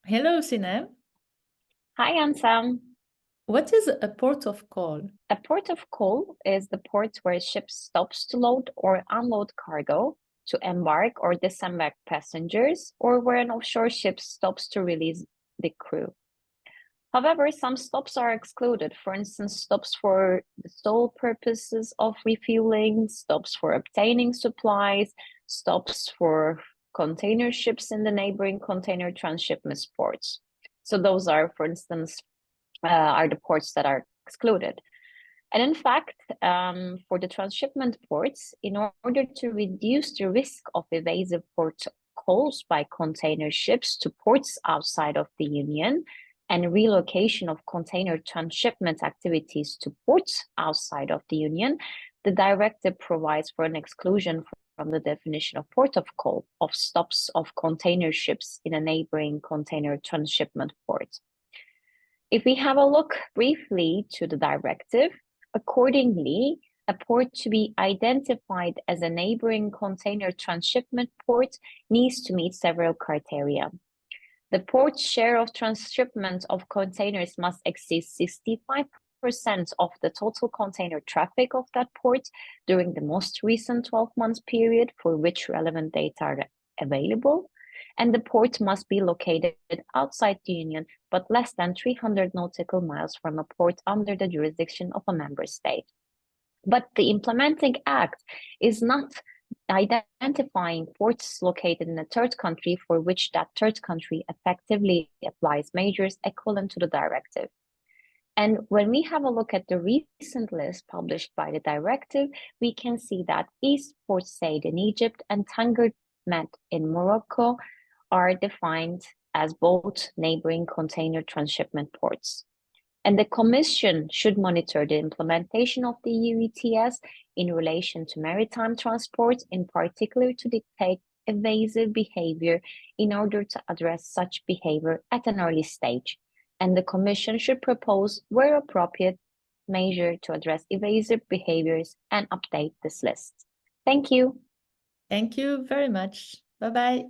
Hello, Sinem. Hi, I'm Sam. What is a port of call? A port of call is the port where a ship stops to load or unload cargo, to embark or disembark passengers, or where an offshore ship stops to release the crew. However, some stops are excluded. For instance, stops for the sole purposes of refueling, stops for obtaining supplies, stops for container ships in the neighboring container transshipment ports. So those are, for instance, are the ports that are excluded. And in fact, for the transshipment ports, in order to reduce the risk of evasive port calls by container ships to ports outside of the Union and relocation of container transshipment activities to ports outside of the Union, the directive provides for an exclusion from the definition of port of call of stops of container ships in a neighboring container transshipment port. If we have a look briefly to the directive, accordingly, a port to be identified as a neighboring container transshipment port needs to meet several criteria. The port's share of transshipment of containers must exceed 65% of the total container traffic of that port during the most recent 12-month period for which relevant data are available. And the port must be located outside the Union, but less than 300 nautical miles from a port under the jurisdiction of a member state. But the implementing act is not identifying ports located in a third country for which that third country effectively applies measures equivalent to the directive. And when we have a look at the recent list published by the directive, we can see that East Port Said in Egypt and Tanger Med in Morocco are defined as both neighboring container transshipment ports. And the Commission should monitor the implementation of the EU ETS in relation to maritime transport, in particular to detect evasive behavior in order to address such behavior at an early stage. And the Commission should propose, where appropriate, measures to address evasive behaviors and update this list. Thank you. Thank you very much. Bye-bye.